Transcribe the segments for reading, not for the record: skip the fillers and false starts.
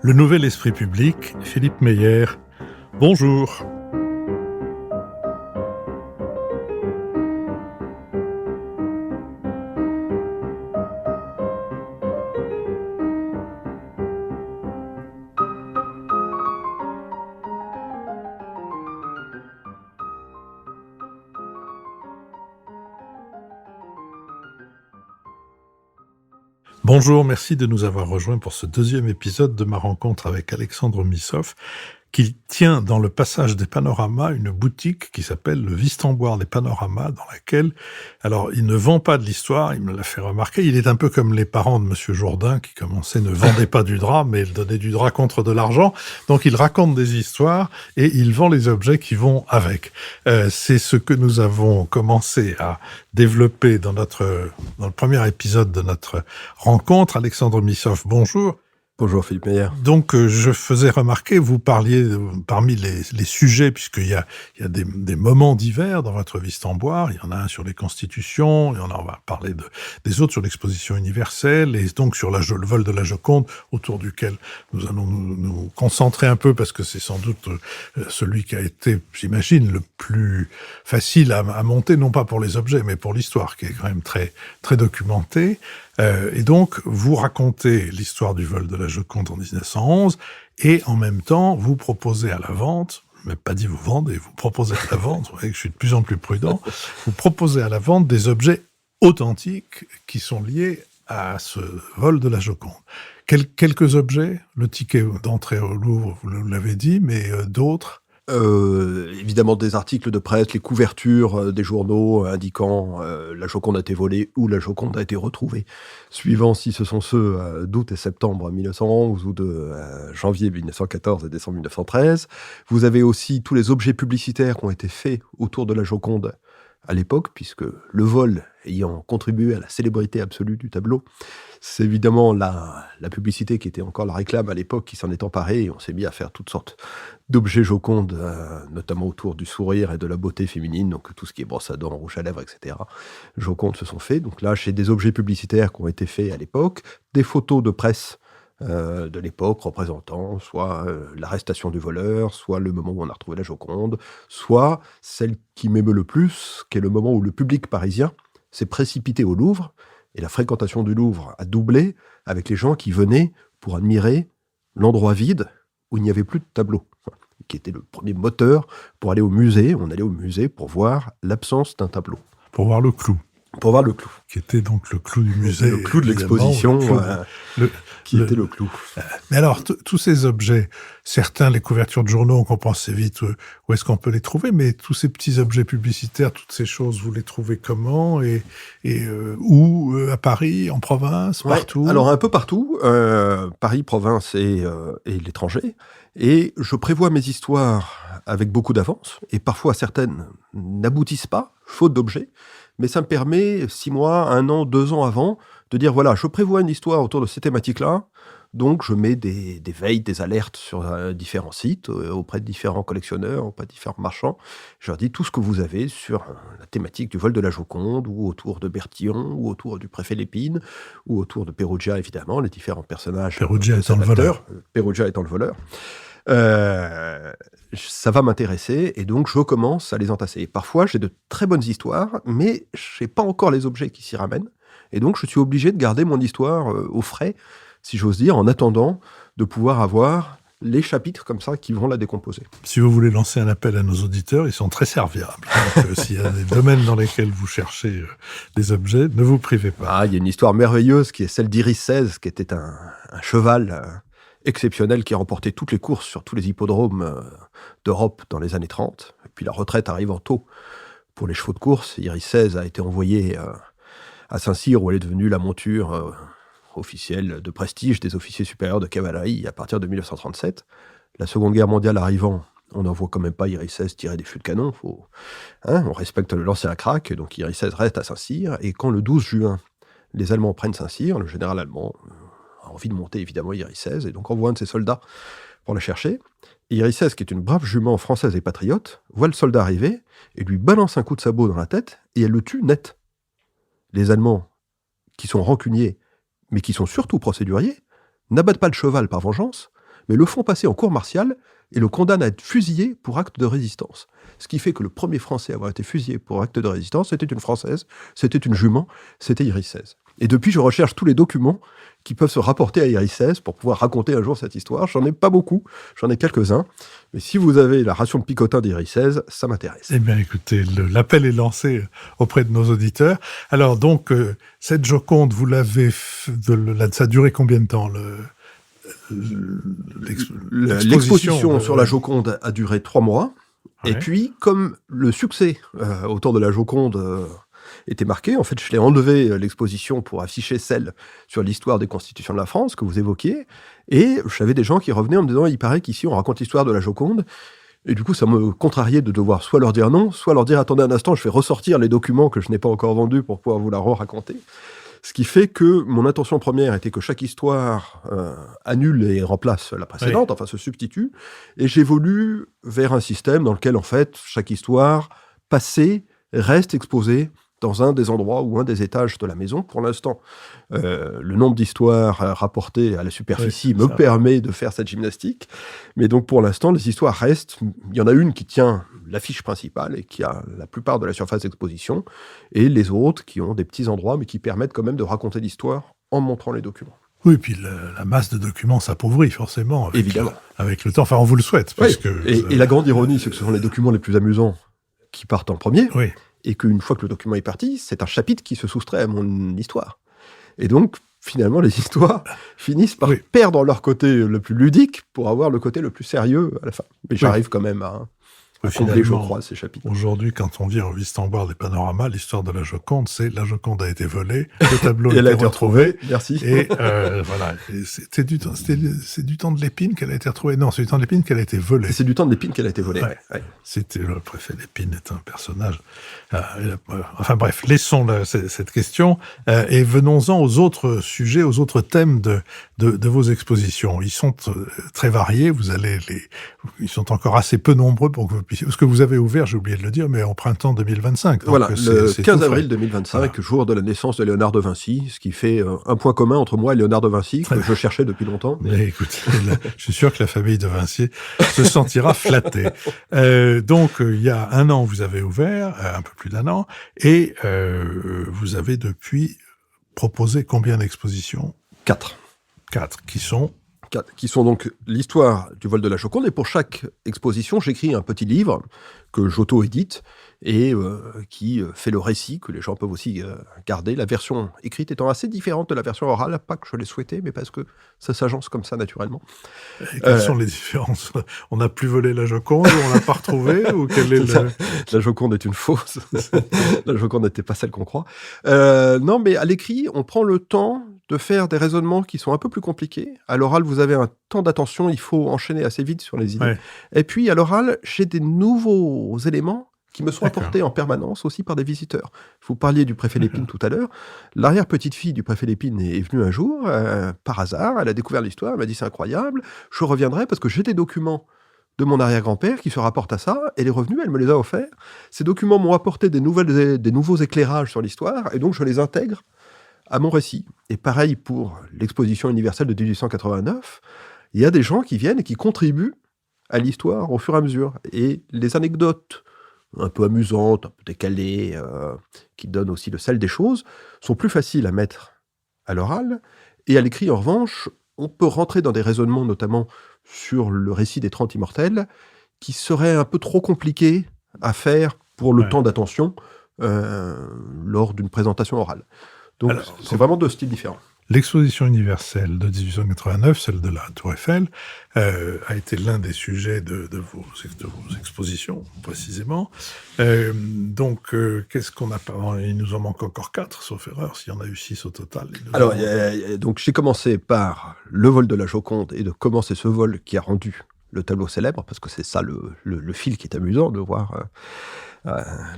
Le Nouvel Esprit Public, Philippe Meyer. Bonjour. Bonjour, merci de nous avoir rejoints pour ce deuxième épisode de ma rencontre avec Alexandre Missoff, qui tient dans le passage des Panoramas une boutique qui s'appelle le Vistamboire des Panoramas, dans laquelle, alors il ne vend pas de l'histoire, il me l'a fait remarquer, il est un peu comme les parents de Monsieur Jourdain qui commençaient ne vendaient pas du drap, mais ils donnaient du drap contre de l'argent, donc il raconte des histoires et il vend les objets qui vont avec. C'est ce que nous avons commencé à développer dans le premier épisode de notre rencontre. Alexandre Missoff, bonjour. Bonjour Philippe Meyer. Donc je faisais remarquer, vous parliez parmi les sujets, puisqu'il y a des moments divers dans votre Vistamboire, il y en a un sur les constitutions, on va parler des autres sur l'exposition universelle, et donc sur le vol de la Joconde, autour duquel nous allons nous concentrer un peu, parce que c'est sans doute celui qui a été, j'imagine, le plus facile à monter, non pas pour les objets, mais pour l'histoire, qui est quand même très, très documentée. Et donc, vous racontez l'histoire du vol de la Joconde en 1911, et en même temps, vous proposez à la vente, même pas dit vous vendez, vous proposez à la vente, vous voyez que je suis de plus en plus prudent, vous proposez à la vente des objets authentiques qui sont liés à ce vol de la Joconde. Quelques objets, le ticket d'entrée au Louvre, vous l'avez dit, mais d'autres? Évidemment des articles de presse, les couvertures des journaux indiquant la Joconde a été volée ou la Joconde a été retrouvée, suivant si ce sont ceux d'août et septembre 1911 ou de janvier 1914 et décembre 1913. Vous avez aussi tous les objets publicitaires qui ont été faits autour de la Joconde à l'époque, puisque le vol ayant contribué à la célébrité absolue du tableau, c'est évidemment la publicité qui était encore la réclame à l'époque qui s'en est emparée, et on s'est mis à faire toutes sortes d'objets Joconde, notamment autour du sourire et de la beauté féminine, donc tout ce qui est brosse à dents, rouge à lèvres, etc. Joconde se sont faits. Donc là, j'ai des objets publicitaires qui ont été faits à l'époque, des photos de presse de l'époque représentant soit l'arrestation du voleur, soit le moment où on a retrouvé la Joconde, soit celle qui m'émeut le plus, qui est le moment où le public parisien s'est précipité au Louvre, et la fréquentation du Louvre a doublé avec les gens qui venaient pour admirer l'endroit vide où il n'y avait plus de tableau, qui était le premier moteur pour aller au musée. On allait au musée pour voir l'absence d'un tableau. Pour voir le clou. Pour voir le clou. Qui était donc le clou du musée. Le clou de l'exposition, était le clou. Mais alors, tous ces objets, certains, les couvertures de journaux, on comprend assez vite où est-ce qu'on peut les trouver, mais tous ces petits objets publicitaires, toutes ces choses, vous les trouvez comment et où à Paris, en province, partout? Alors, un peu partout, Paris, province et l'étranger. Et je prévois mes histoires avec beaucoup d'avance, et parfois certaines n'aboutissent pas, faute d'objets, mais ça me permet 6 mois, 1 an, 2 ans avant de dire voilà, je prévois une histoire autour de ces thématiques-là, donc je mets des veilles, des alertes sur différents sites, auprès de différents collectionneurs, auprès de différents marchands. Je leur dis tout ce que vous avez sur la thématique du vol de la Joconde, ou autour de Bertillon, ou autour du préfet Lépine, ou autour de Perugia, évidemment, les différents personnages. Perugia étant le voleur. Perugia étant le voleur. Ça va m'intéresser, et donc je commence à les entasser. Parfois, j'ai de très bonnes histoires, mais je n'ai pas encore les objets qui s'y ramènent, et donc je suis obligé de garder mon histoire au frais, si j'ose dire, en attendant de pouvoir avoir les chapitres comme ça qui vont la décomposer. Si vous voulez lancer un appel à nos auditeurs, ils sont très serviables. Donc, s'il y a des domaines dans lesquels vous cherchez des objets, ne vous privez pas. Il y a une histoire merveilleuse qui est celle d'Iris XVI, qui était un cheval exceptionnel qui a remporté toutes les courses sur tous les hippodromes d'Europe dans les années 30. Et puis la retraite arrivant tôt pour les chevaux de course, Iris XVI a été envoyée à Saint-Cyr, où elle est devenue la monture officielle de prestige des officiers supérieurs de cavalerie à partir de 1937. La Seconde Guerre mondiale arrivant, on n'envoie quand même pas Iris XVI tirer des fûts de canon. On respecte le lancer à craque, donc Iris XVI reste à Saint-Cyr. Et quand le 12 juin, les Allemands prennent Saint-Cyr, le général allemand a envie de monter évidemment Iris XVI, et donc envoie un de ses soldats pour la chercher. Et Iris XVI, qui est une brave jument française et patriote, voit le soldat arriver et lui balance un coup de sabot dans la tête, et elle le tue net. Les Allemands, qui sont rancuniers, mais qui sont surtout procéduriers, n'abattent pas le cheval par vengeance, mais le font passer en cour martiale et le condamnent à être fusillé pour acte de résistance. Ce qui fait que le premier Français à avoir été fusillé pour acte de résistance, c'était une Française, c'était une jument, c'était Iris XVI. Et depuis, je recherche tous les documents qui peuvent se rapporter à Iris XVI pour pouvoir raconter un jour cette histoire. J'en ai pas beaucoup, j'en ai quelques-uns. Mais si vous avez la ration de picotin d'Iris XVI, ça m'intéresse. Eh bien, écoutez, l'appel est lancé auprès de nos auditeurs. Alors, donc, cette Joconde, vous l'avez... ça a duré combien de temps, l'exposition sur la Joconde a duré 3 mois. Ouais. Et puis, comme le succès autour de la Joconde était marqué, en fait, je l'ai enlevé l'exposition pour afficher celle sur l'histoire des constitutions de la France que vous évoquiez. Et j'avais des gens qui revenaient en me disant, il paraît qu'ici, on raconte l'histoire de la Joconde. Et du coup, ça me contrariait de devoir soit leur dire non, soit leur dire, attendez un instant, je vais ressortir les documents que je n'ai pas encore vendus pour pouvoir vous la raconter. Ce qui fait que mon intention première était que chaque histoire annule et remplace la précédente, enfin se substitue, et j'évolue vers un système dans lequel, en fait, chaque histoire passée reste exposée dans un des endroits ou un des étages de la maison. Pour l'instant, le nombre d'histoires rapportées à la superficie me permet de faire cette gymnastique, mais donc pour l'instant, les histoires restent. Il y en a une qui tient l'affiche principale et qui a la plupart de la surface d'exposition, et les autres qui ont des petits endroits, mais qui permettent quand même de raconter l'histoire en montrant les documents. Oui, puis la masse de documents s'appauvrit forcément évidemment. Avec le temps. Enfin, on vous le souhaite. Parce que, et la grande ironie, c'est que ce sont les documents les plus amusants qui partent en premier, et qu'une fois que le document est parti, c'est un chapitre qui se soustrait à mon histoire. Et donc, finalement, les histoires finissent par perdre leur côté le plus ludique pour avoir le côté le plus sérieux à la fin. Mais j'arrive quand même à combler, je crois, ces chapitres. Aujourd'hui, quand on vient au Vistamboire des panoramas, l'histoire de la Joconde, c'est la Joconde a été volée, le tableau a été retrouvé. Merci. Et voilà, c'est du temps de Lépine qu'elle a été retrouvée. Non, c'est du temps de Lépine qu'elle a été volée. C'est du temps de Lépine qu'elle a été volée. Ouais. C'était le préfet Lépine est un personnage. Enfin bref, laissons cette question et venons-en aux autres sujets, aux autres thèmes de vos expositions. Ils sont très variés. Ils sont encore assez peu nombreux pour que vous puissiez. Parce que vous avez ouvert, j'ai oublié de le dire, mais en printemps 2025. Donc voilà, le 15 avril 2025, jour de la naissance de Léonard de Vinci, ce qui fait un point commun entre moi et Léonard de Vinci, que je cherchais depuis longtemps. Mais écoutez, je suis sûr que la famille de Vinci se sentira flattée. Donc, il y a 1 an, vous avez ouvert, un peu plus d'1 an, et vous avez depuis proposé combien d'expositions ? 4. 4, qui sont donc l'histoire du vol de la Joconde. Et pour chaque exposition, j'écris un petit livre que j'auto-édite et qui fait le récit, que les gens peuvent aussi garder. La version écrite étant assez différente de la version orale, pas que je l'ai souhaité, mais parce que ça s'agence comme ça naturellement. Et quelles sont les différences ? On n'a plus volé la Joconde, ou on l'a pas retrouvée, ou quel est La Joconde est une fausse. La Joconde n'était pas celle qu'on croit. Non, mais à l'écrit, on prend le temps de faire des raisonnements qui sont un peu plus compliqués. À l'oral, vous avez un temps d'attention, il faut enchaîner assez vite sur les idées. Ouais. Et puis, à l'oral, j'ai des nouveaux éléments qui me sont apportés en permanence aussi par des visiteurs. Vous parliez du préfet Lépine tout à l'heure. L'arrière-petite-fille du préfet Lépine est venue un jour, par hasard, elle a découvert l'histoire, elle m'a dit c'est incroyable, je reviendrai parce que j'ai des documents de mon arrière-grand-père qui se rapportent à ça, elle est revenue, elle me les a offerts. Ces documents m'ont apporté des nouveaux éclairages sur l'histoire, et donc je les intègre à mon récit. Et pareil pour l'exposition universelle de 1889, il y a des gens qui viennent et qui contribuent à l'histoire au fur et à mesure. Et les anecdotes un peu amusantes, un peu décalées, qui donnent aussi le sel des choses, sont plus faciles à mettre à l'oral. Et à l'écrit, en revanche, on peut rentrer dans des raisonnements, notamment sur le récit des 30 immortels, qui seraient un peu trop compliqués à faire pour le temps d'attention lors d'une présentation orale. Donc, c'est vraiment 2 styles différents. L'exposition universelle de 1889, celle de la Tour Eiffel, a été l'un des sujets de vos expositions, précisément. Donc, qu'est-ce qu'on a... Il nous en manque encore 4, sauf erreur, s'il y en a eu 6 au total. Alors, donc, j'ai commencé par le vol de la Joconde, et de comment c'est ce vol qui a rendu le tableau célèbre, parce que c'est ça le fil qui est amusant, de voir...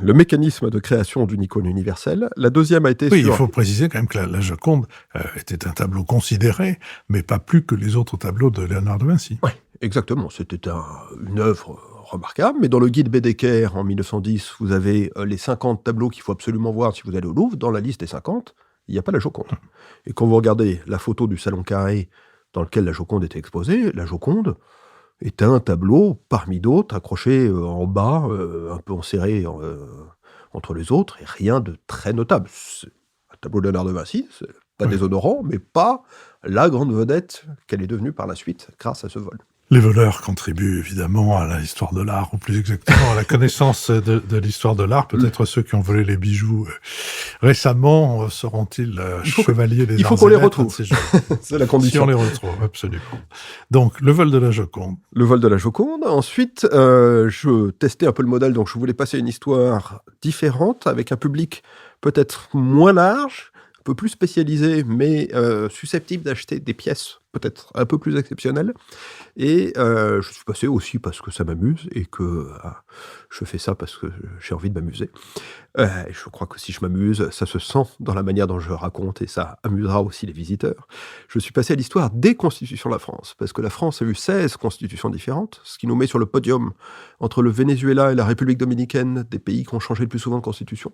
le mécanisme de création d'une icône universelle. La deuxième a été il faut préciser quand même que la Joconde était un tableau considéré, mais pas plus que les autres tableaux de Léonard de Vinci. Oui, exactement. C'était une œuvre remarquable, mais dans le guide Bédecker, en 1910, vous avez les 50 tableaux qu'il faut absolument voir si vous allez au Louvre. Dans la liste des 50, il n'y a pas la Joconde. Et quand vous regardez la photo du Salon Carré dans lequel la Joconde était exposée. La Joconde était un tableau parmi d'autres, accroché en bas, un peu enserré entre les autres, et rien de très notable. C'est un tableau de Léonard de Vinci, c'est pas Oui. déshonorant, mais pas la grande vedette qu'elle est devenue par la suite grâce à ce vol. Les voleurs contribuent évidemment à l'histoire de l'art, ou plus exactement à la connaissance de l'histoire de l'art. Peut-être ceux qui ont volé les bijoux récemment seront-ils chevaliers des arts il faut qu'on et les lettres, retrouve. de ces gens. C'est la Si condition. on les retrouve, absolument. Donc, le vol de la Joconde. Le vol de la Joconde. Ensuite, je testais un peu le modèle, donc je voulais passer une histoire différente, avec un public peut-être moins large, un peu plus spécialisé, mais susceptible d'acheter des pièces peut-être un peu plus exceptionnelles. Et je suis passé aussi parce que ça m'amuse, et que je fais ça parce que j'ai envie de m'amuser. Je crois que si je m'amuse, ça se sent dans la manière dont je raconte, et ça amusera aussi les visiteurs. Je suis passé à l'histoire des constitutions de la France, parce que la France a eu 16 constitutions différentes, ce qui nous met sur le podium entre le Venezuela et la République dominicaine, des pays qui ont changé le plus souvent de constitution.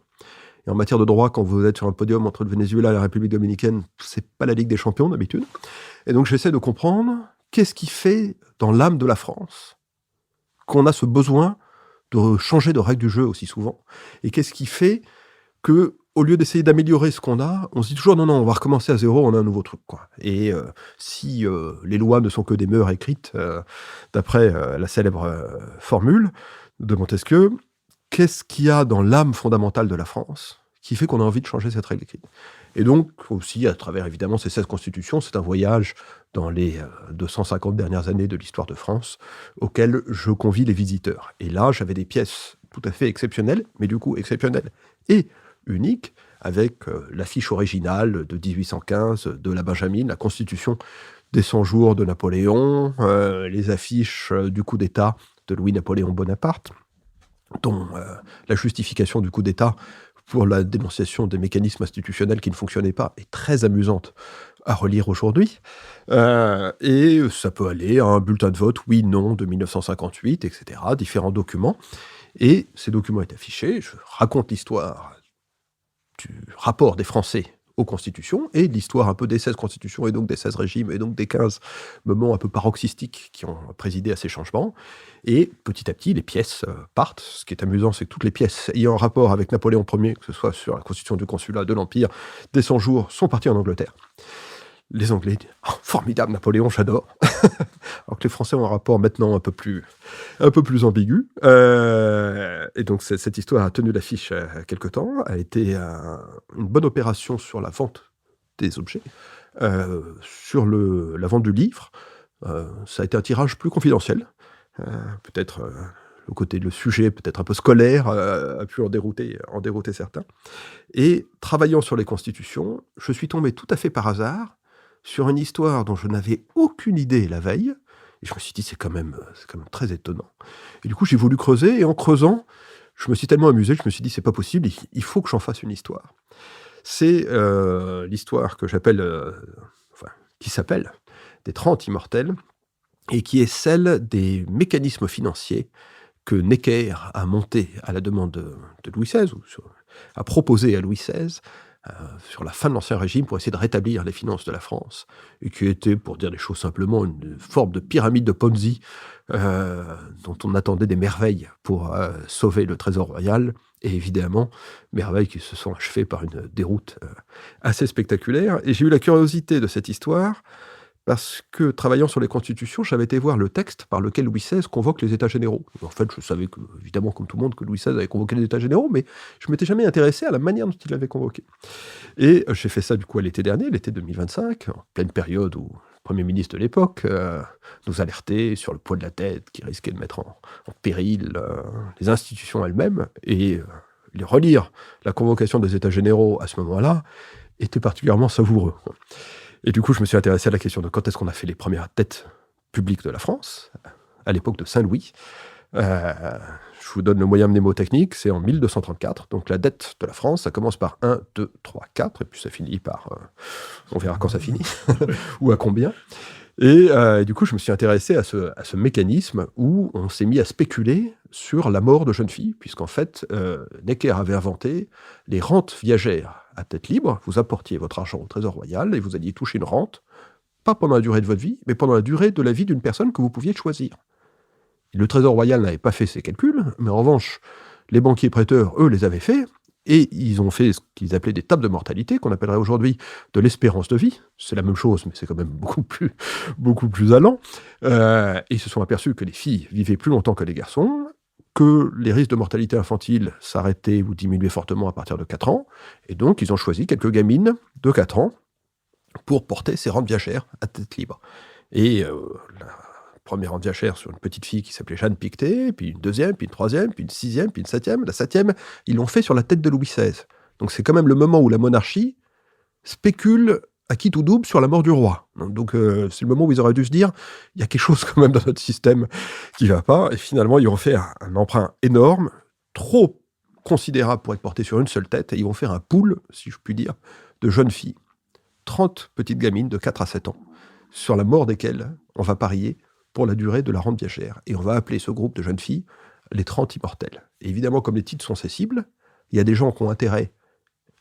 Et en matière de droit, quand vous êtes sur un podium entre le Venezuela et la République dominicaine, c'est pas la Ligue des champions d'habitude. Et donc j'essaie de comprendre qu'est-ce qui fait dans l'âme de la France qu'on a ce besoin de changer de règles du jeu aussi souvent. Et qu'est-ce qui fait que, au lieu d'essayer d'améliorer ce qu'on a, on se dit toujours non, on va recommencer à zéro, on a un nouveau truc, quoi. Et si les lois ne sont que des mœurs écrites, d'après la célèbre formule de Montesquieu, qu'est-ce qu'il y a dans l'âme fondamentale de la France qui fait qu'on a envie de changer cette règle écrite? Et donc, aussi, à travers évidemment ces 16 constitutions, c'est un voyage dans les 250 dernières années de l'histoire de France, auquel je convie les visiteurs. Et là, j'avais des pièces tout à fait exceptionnelles, mais du coup exceptionnelles et uniques, avec l'affiche originale de 1815 de la Benjamin, la constitution des 100 jours de Napoléon, les affiches du coup d'État de Louis-Napoléon Bonaparte, dont la justification du coup d'État pour la dénonciation des mécanismes institutionnels qui ne fonctionnaient pas est très amusante à relire aujourd'hui. Et ça peut aller à un bulletin de vote, oui, non, de 1958, etc., différents documents. Et ces documents est affichés, je raconte l'histoire du rapport des Français aux constitutions, et l'histoire un peu des 16 constitutions, et donc des 16 régimes, et donc des 15 moments un peu paroxystiques qui ont présidé à ces changements. Et petit à petit, les pièces partent. Ce qui est amusant, c'est que toutes les pièces ayant un rapport avec Napoléon Ier, que ce soit sur la constitution du consulat de l'Empire, des 100 jours, sont parties en Angleterre. Les Anglais disent « Oh, formidable Napoléon, j'adore !» Alors que les Français ont un rapport maintenant un peu plus ambigu. Et donc cette histoire a tenu l'affiche quelque temps, a été une bonne opération sur la vente des objets, sur la vente du livre. Ça a été un tirage plus confidentiel. Peut-être le sujet peut-être un peu scolaire a pu en dérouter certains. Et travaillant sur les constitutions, je suis tombé tout à fait par hasard sur une histoire dont je n'avais aucune idée la veille, et je me suis dit c'est quand même très étonnant. Et du coup j'ai voulu creuser, et en creusant, je me suis tellement amusé, je me suis dit c'est pas possible, il faut que j'en fasse une histoire. C'est l'histoire que j'appelle, qui s'appelle des 30 immortels, et qui est celle des mécanismes financiers que Necker a monté à la demande de Louis XVI, ou a proposé à Louis XVI, sur la fin de l'Ancien Régime, pour essayer de rétablir les finances de la France, et qui était, pour dire les choses simplement, une forme de pyramide de Ponzi, dont on attendait des merveilles pour sauver le trésor royal, et évidemment, merveilles qui se sont achevées par une déroute assez spectaculaire. Et j'ai eu la curiosité de cette histoire, parce que, travaillant sur les constitutions, j'avais été voir le texte par lequel Louis XVI convoque les États généraux. En fait, je savais, évidemment, comme tout le monde, que Louis XVI avait convoqué les États généraux, mais je ne m'étais jamais intéressé à la manière dont il l'avait convoqué. Et j'ai fait ça, du coup, à l'été dernier, l'été 2025, en pleine période où le Premier ministre de l'époque nous alertait sur le poids de la dette qui risquait de mettre en péril les institutions elles-mêmes. Et relire la convocation des États généraux à ce moment-là était particulièrement savoureux. Et du coup, je me suis intéressé à la question de quand est-ce qu'on a fait les premières dettes publiques de la France, à l'époque de Saint-Louis. Je vous donne le moyen mnémotechnique, c'est en 1234. Donc la dette de la France, ça commence par 1, 2, 3, 4, et puis ça finit par... on verra quand ça finit, ou à combien. Et du coup, je me suis intéressé à ce mécanisme où on s'est mis à spéculer sur la mort de jeunes filles, puisqu'en fait, Necker avait inventé les rentes viagères à tête libre. Vous apportiez votre argent au Trésor royal et vous alliez toucher une rente pas pendant la durée de votre vie, mais pendant la durée de la vie d'une personne que vous pouviez choisir. Et le Trésor royal n'avait pas fait ces calculs, mais en revanche, les banquiers prêteurs, eux, les avaient faits, et ils ont fait ce qu'ils appelaient des tables de mortalité, qu'on appellerait aujourd'hui de l'espérance de vie. C'est la même chose, mais c'est quand même beaucoup plus allant. Et ils se sont aperçus que les filles vivaient plus longtemps que les garçons, que les risques de mortalité infantile s'arrêtaient ou diminuaient fortement à partir de 4 ans, et donc ils ont choisi quelques gamines de 4 ans pour porter ces rentes viagères à tête libre. Et la première rente viagère sur une petite fille qui s'appelait Jeanne Pictet, puis une deuxième, puis une troisième, puis une sixième, puis une septième. La septième, ils l'ont fait sur la tête de Louis XVI. Donc c'est quand même le moment où la monarchie spécule à qui tout double sur la mort du roi. Donc c'est le moment où ils auraient dû se dire, il y a quelque chose quand même dans notre système qui va pas, et finalement ils ont fait un emprunt énorme, trop considérable pour être porté sur une seule tête, et ils vont faire un pool, si je puis dire, de jeunes filles. 30 petites gamines de 4 à 7 ans, sur la mort desquelles on va parier pour la durée de la rente viagère. Et on va appeler ce groupe de jeunes filles les 30 immortelles. Et évidemment, comme les titres sont cessibles, il y a des gens qui ont intérêt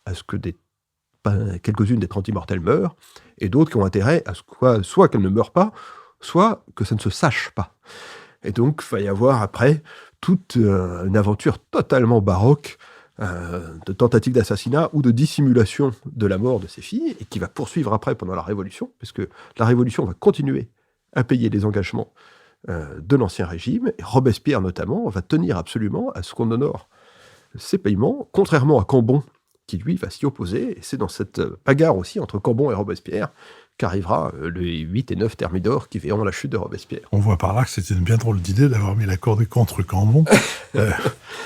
à ce que quelques-unes des 30 immortelles meurent, et d'autres qui ont intérêt à ce que soit qu'elles ne meurent pas, soit que ça ne se sache pas. Et donc, il va y avoir après toute une aventure totalement baroque de tentative d'assassinat ou de dissimulation de la mort de ces filles, et qui va poursuivre après pendant la Révolution, parce que la Révolution va continuer à payer les engagements de l'Ancien Régime, et Robespierre notamment va tenir absolument à ce qu'on honore ces paiements, contrairement à Cambon, qui lui va s'y opposer, et c'est dans cette bagarre aussi entre Cambon et Robespierre qu'arrivera les 8 et 9 Thermidor qui verront la chute de Robespierre. On voit par là que c'était une bien drôle d'idée d'avoir mis la corde contre Cambon,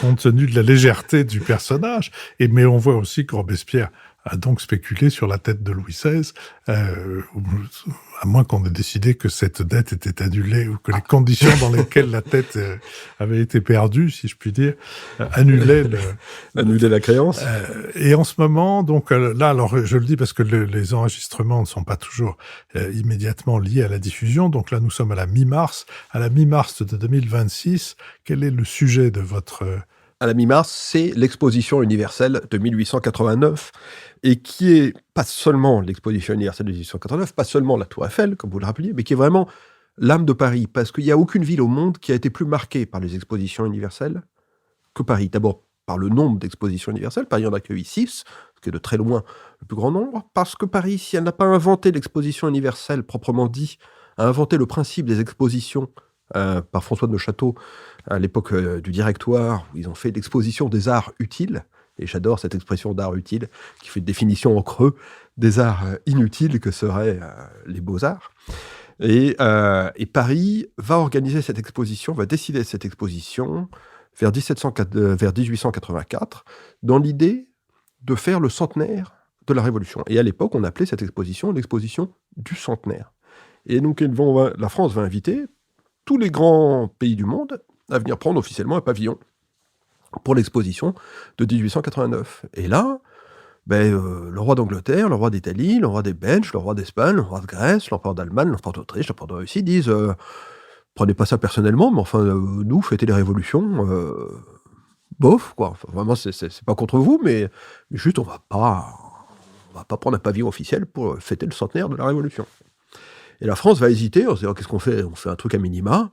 compte tenu de la légèreté du personnage. Mais on voit aussi que Robespierre a donc spéculé sur la tête de Louis XVI, à moins qu'on ait décidé que cette dette était annulée ou que les conditions dans lesquelles la tête avait été perdue, si je puis dire, annulaient la créance. Et en ce moment, donc là, alors je le dis parce que les enregistrements ne sont pas toujours immédiatement liés à la diffusion, donc là nous sommes à la mi-mars. À la mi-mars de 2026, quel est le sujet de votre... À la mi-mars, c'est l'exposition universelle de 1889, et qui est pas seulement l'exposition universelle de 1889, pas seulement la Tour Eiffel, comme vous le rappeliez, mais qui est vraiment l'âme de Paris, parce qu'il n'y a aucune ville au monde qui a été plus marquée par les expositions universelles que Paris. D'abord, par le nombre d'expositions universelles, Paris en a accueilli 6, ce qui est de très loin le plus grand nombre, parce que Paris, si elle n'a pas inventé l'exposition universelle proprement dit, a inventé le principe des expositions par François de Neufchâteau, à l'époque du Directoire, où ils ont fait l'exposition des arts utiles, et j'adore cette expression d'art utile, qui fait une définition en creux des arts inutiles que seraient les beaux-arts. Et Paris va organiser cette exposition, va décider de cette exposition vers 1884, dans l'idée de faire le centenaire de la Révolution. Et à l'époque, on appelait cette exposition l'exposition du centenaire. Et donc, la France va inviter tous les grands pays du monde à venir prendre officiellement un pavillon pour l'exposition de 1889. Et là, le roi d'Angleterre, le roi d'Italie, le roi des Belges, le roi d'Espagne, le roi de Grèce, l'empereur d'Allemagne, l'empereur d'Autriche, l'empereur de Russie disent prenez pas ça personnellement, mais enfin, nous, fêter les révolutions, bof, quoi. Enfin, vraiment, c'est pas contre vous, mais juste, on va pas prendre un pavillon officiel pour fêter le centenaire de la Révolution. Et la France va hésiter, en se disant, qu'est-ce qu'on fait ? On fait un truc à minima.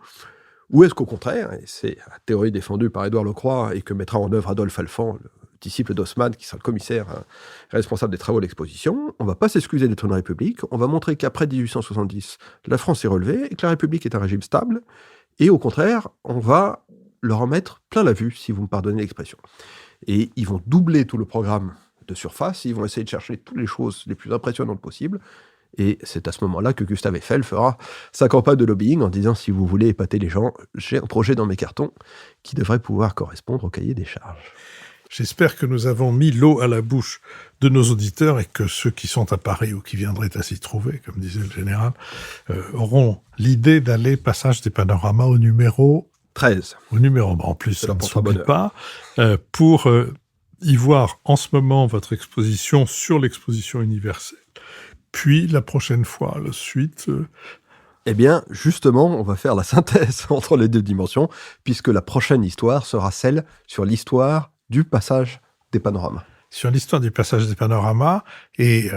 Ou est-ce qu'au contraire, et c'est la théorie défendue par Édouard Lecroix et que mettra en œuvre Adolphe Alphand, le disciple d'Haussmann, qui sera le commissaire responsable des travaux de l'exposition, on ne va pas s'excuser d'être une république, on va montrer qu'après 1870, la France est relevée et que la République est un régime stable, et au contraire, on va leur en mettre plein la vue, si vous me pardonnez l'expression. Et ils vont doubler tout le programme de surface, ils vont essayer de chercher toutes les choses les plus impressionnantes possibles. Et c'est à ce moment-là que Gustave Eiffel fera sa campagne de lobbying en disant « Si vous voulez épater les gens, j'ai un projet dans mes cartons qui devrait pouvoir correspondre au cahier des charges. » J'espère que nous avons mis l'eau à la bouche de nos auditeurs et que ceux qui sont à Paris ou qui viendraient à s'y trouver, comme disait le général, auront l'idée d'aller passage des panoramas au numéro 13. Au numéro, en plus, ça ne s'oublie pas, pour y voir en ce moment votre exposition sur l'exposition universelle. Puis, la prochaine fois, la suite... Eh bien, justement, on va faire la synthèse entre les deux dimensions, puisque la prochaine histoire sera celle sur l'histoire du passage des panoramas. Sur l'histoire du passage des panoramas, et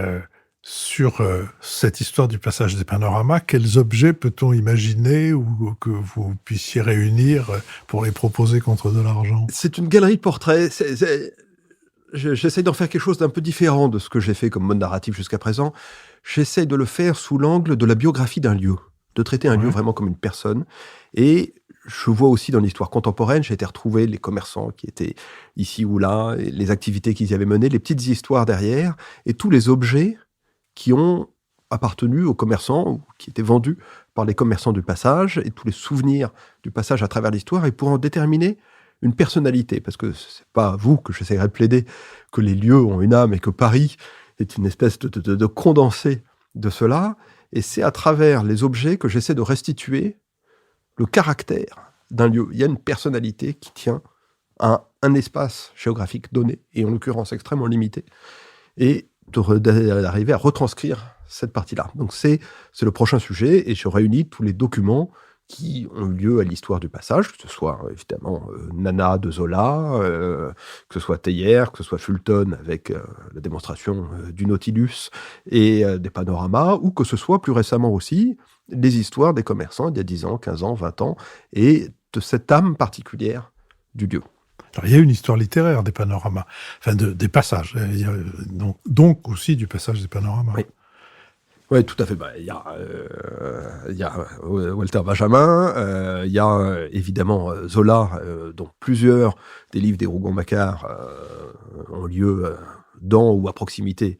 Sur cette histoire du passage des panoramas, quels objets peut-on imaginer ou que vous puissiez réunir pour les proposer contre de l'argent? C'est une galerie de portraits. J'essaie d'en faire quelque chose d'un peu différent de ce que j'ai fait comme mode narratif jusqu'à présent. J'essaie de le faire sous l'angle de la biographie d'un lieu, de traiter un lieu vraiment comme une personne. Et je vois aussi dans l'histoire contemporaine, j'ai été retrouver les commerçants qui étaient ici ou là, et les activités qu'ils y avaient menées, les petites histoires derrière, et tous les objets qui ont appartenu aux commerçants, ou qui étaient vendus par les commerçants du passage, et tous les souvenirs du passage à travers l'histoire, et pour en déterminer une personnalité, parce que c'est pas à vous que j'essaierai de plaider que les lieux ont une âme et que Paris est une espèce de condensé de cela, et c'est à travers les objets que j'essaie de restituer le caractère d'un lieu. Il y a une personnalité qui tient à un espace géographique donné, et en l'occurrence extrêmement limité, et d'arriver à retranscrire cette partie-là. Donc c'est le prochain sujet, et je réunis tous les documents qui ont eu lieu à l'histoire du passage, que ce soit évidemment Nana de Zola, que ce soit Teilhard, que ce soit Fulton avec la démonstration du Nautilus et des panoramas, ou que ce soit plus récemment aussi les histoires des commerçants il y a 10 ans, 15 ans, 20 ans, et de cette âme particulière du lieu. Alors, il y a une histoire littéraire des panoramas, enfin des passages, il y a, donc aussi du passage des panoramas. Oui. Oui, tout à fait. Il y a Walter Benjamin, il y a évidemment Zola, dont plusieurs des livres des Rougon-Macquart ont lieu dans ou à proximité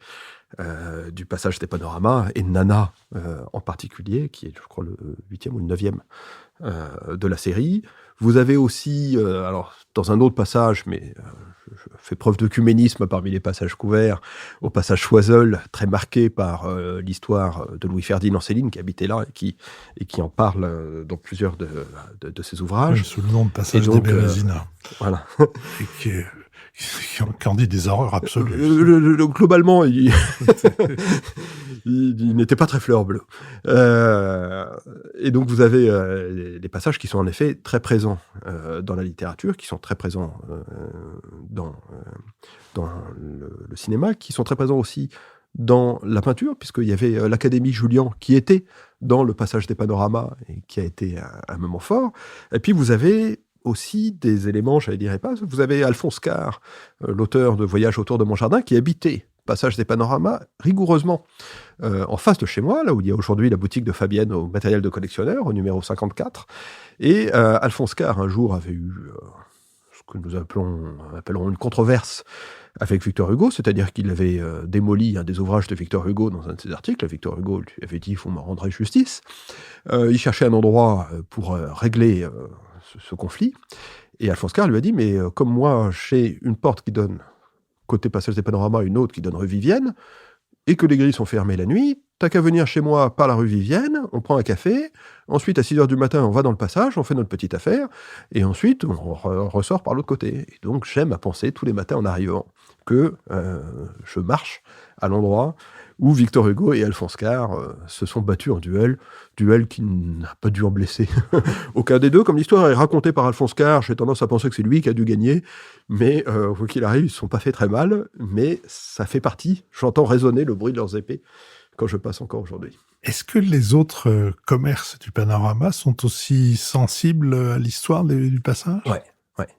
du passage des panoramas, et Nana en particulier, qui est, je crois, le 8e ou le 9e de la série. Vous avez aussi, alors dans un autre passage, mais je fais preuve d'œcuménisme parmi les passages couverts, au passage Choiseul, très marqué par l'histoire de Louis-Ferdinand Céline, qui habitait là et qui en parle dans plusieurs de ses ouvrages. Oui, sous le nom de passage des Bérézina. Voilà. Et qui en dit des horreurs absolues. Globalement, il n'était pas très fleur bleue. Et donc, vous avez des passages qui sont en effet très présents dans la littérature, qui sont très présents dans le cinéma, qui sont très présents aussi dans la peinture, puisqu'il y avait l'Académie Julian qui était dans le passage des panoramas et qui a été un moment fort. Et puis, vous avez aussi des éléments, j'allais dire, pas. Vous avez Alphonse Karr, l'auteur de Voyage autour de mon jardin, qui habitait passage des panoramas rigoureusement en face de chez moi, là où il y a aujourd'hui la boutique de Fabienne au matériel de collectionneur, au numéro 54. Et Alphonse Karr, un jour, avait eu ce que nous appellerons une controverse avec Victor Hugo, c'est-à-dire qu'il avait démoli un des ouvrages de Victor Hugo dans un de ses articles. Victor Hugo lui avait dit « vous m'en rendrez justice ». Il cherchait un endroit pour régler ce conflit, et Alphonse Karr lui a dit « mais comme moi j'ai une porte qui donne côté passage des panoramas, une autre qui donne rue Vivienne, et que les grilles sont fermées la nuit, t'as qu'à venir chez moi par la rue Vivienne, on prend un café, ensuite à 6h du matin on va dans le passage, on fait notre petite affaire, et ensuite on ressort par l'autre côté. Et donc j'aime à penser tous les matins en arrivant que je marche à l'endroit où Victor Hugo et Alphonse Karr se sont battus en duel qui n'a pas dû en blesser aucun des deux. Comme l'histoire est racontée par Alphonse Karr, j'ai tendance à penser que c'est lui qui a dû gagner, mais quoi qu'il arrive, ils ne se sont pas fait très mal, mais ça fait partie, j'entends résonner le bruit de leurs épées quand je passe encore aujourd'hui. Est-ce que les autres commerces du panorama sont aussi sensibles à l'histoire du passage ? Ouais.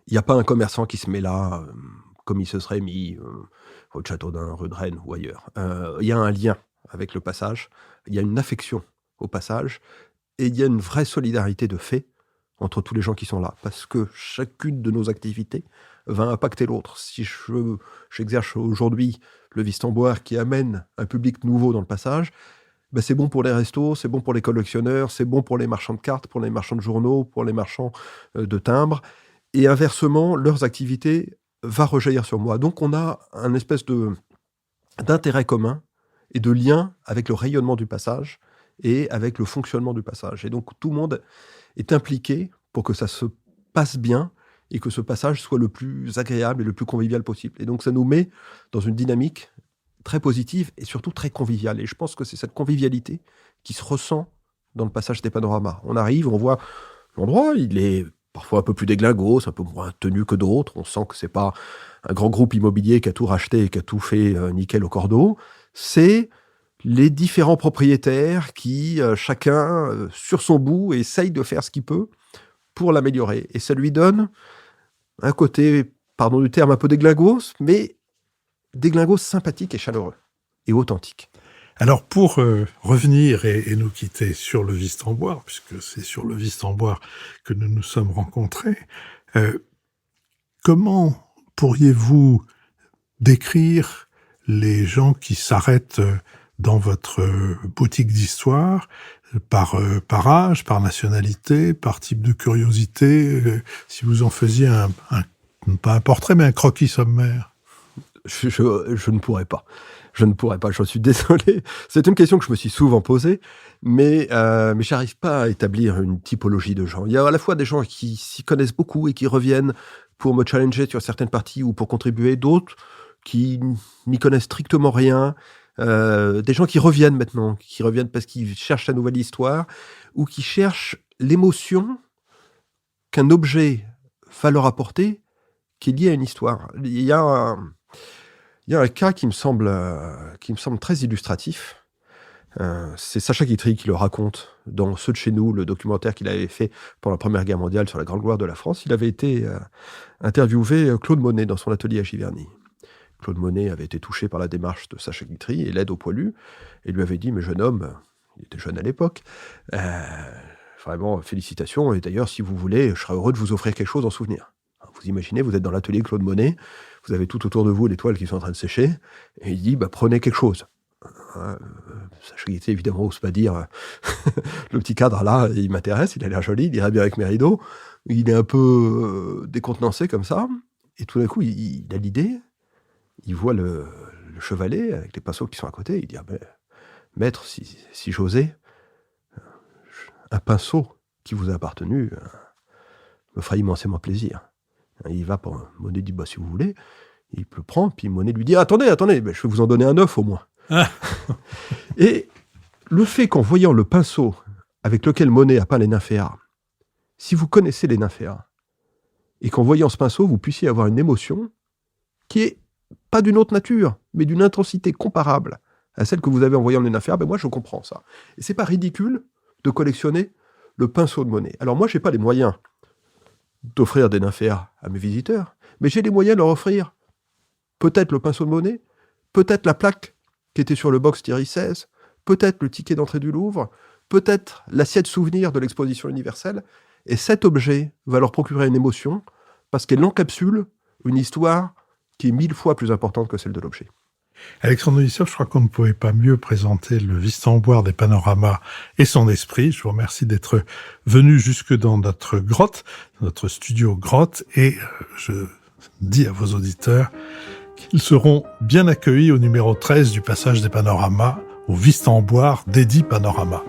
Il n'y a pas un commerçant qui se met là comme il se serait mis au Châteaudun, rue de Rennes ou ailleurs. Il y a un lien avec le passage, il y a une affection au passage, et il y a une vraie solidarité de fait entre tous les gens qui sont là, parce que chacune de nos activités va impacter l'autre. Si j'exerce aujourd'hui le Vistemboire qui amène un public nouveau dans le passage, ben c'est bon pour les restos, c'est bon pour les collectionneurs, c'est bon pour les marchands de cartes, pour les marchands de journaux, pour les marchands de timbres, et inversement, leurs activités va rejaillir sur moi. Donc on a un espèce d'intérêt commun et de lien avec le rayonnement du passage et avec le fonctionnement du passage. Et donc tout le monde est impliqué pour que ça se passe bien et que ce passage soit le plus agréable et le plus convivial possible. Et donc ça nous met dans une dynamique très positive et surtout très conviviale. Et je pense que c'est cette convivialité qui se ressent dans le passage des panoramas. On arrive, on voit l'endroit, il est parfois un peu plus déglingos, un peu moins tenu que d'autres. On sent que c'est pas un grand groupe immobilier qui a tout racheté et qui a tout fait nickel au cordeau. C'est les différents propriétaires qui, chacun, sur son bout, essaye de faire ce qu'il peut pour l'améliorer. Et ça lui donne un côté, pardon du terme, un peu déglingos, mais déglingos sympathique et chaleureux et authentique. Alors pour revenir et nous quitter sur le Wistemboire, puisque c'est sur le Wistemboire que nous nous sommes rencontrés, comment pourriez-vous décrire les gens qui s'arrêtent dans votre boutique d'histoire par âge, par nationalité, par type de curiosité, si vous en faisiez pas un portrait, mais un croquis sommaire? Je ne pourrais pas. Je ne pourrais pas, j'en suis désolé. C'est une question que je me suis souvent posée, mais j'arrive pas à établir une typologie de gens. Il y a à la fois des gens qui s'y connaissent beaucoup et qui reviennent pour me challenger sur certaines parties ou pour contribuer, d'autres qui n'y connaissent strictement rien, des gens qui reviennent maintenant, qui reviennent parce qu'ils cherchent la nouvelle histoire ou qui cherchent l'émotion qu'un objet va leur apporter qui est lié à une histoire. Il y a un cas qui me semble très illustratif. C'est Sacha Guitry qui le raconte dans Ceux de chez nous, le documentaire qu'il avait fait pendant la Première Guerre mondiale sur la grande gloire de la France. Il avait été interviewé Claude Monet dans son atelier à Giverny. Claude Monet avait été touché par la démarche de Sacha Guitry et l'aide aux poilus, et lui avait dit « Mais jeune homme, il était jeune à l'époque, vraiment félicitations, et d'ailleurs si vous voulez, je serais heureux de vous offrir quelque chose en souvenir. » Vous imaginez, vous êtes dans l'atelier Claude Monet, vous avez tout autour de vous les toiles qui sont en train de sécher, et il dit prenez quelque chose. Sacha Guitry, évidemment, n'ose pas dire le petit cadre là, il m'intéresse, il a l'air joli, il irait bien avec mes rideaux. Il est un peu décontenancé comme ça, et tout d'un coup, il a l'idée, il voit le chevalet avec les pinceaux qui sont à côté, il dit maître, si j'osais, un pinceau qui vous a appartenu me ferait immensément plaisir. Il va pour Monet dit si vous voulez, il le prend, puis Monet lui dit attendez, je vais vous en donner un neuf au moins. Et le fait qu'en voyant le pinceau avec lequel Monet a peint les nymphéas, si vous connaissez les nymphéas, et qu'en voyant ce pinceau, vous puissiez avoir une émotion qui est pas d'une autre nature, mais d'une intensité comparable à celle que vous avez en voyant les nymphéas, moi je comprends ça. Et c'est pas ridicule de collectionner le pinceau de Monet. Alors moi j'ai pas les moyens d'offrir des nymphéas à mes visiteurs, mais j'ai les moyens de leur offrir peut-être le pinceau de Monet, peut-être la plaque qui était sur le box Thierry XVI, peut-être le ticket d'entrée du Louvre, peut-être l'assiette souvenir de l'exposition universelle, et cet objet va leur procurer une émotion parce qu'elle encapsule une histoire qui est 1000 fois plus importante que celle de l'objet. Alexandre Novisov, je crois qu'on ne pouvait pas mieux présenter le Wistemboire des panoramas et son esprit. Je vous remercie d'être venu jusque dans notre grotte, notre studio grotte, et je dis à vos auditeurs qu'ils seront bien accueillis au numéro 13 du Passage des Panoramas, au Wistemboire d'Eddy Panorama.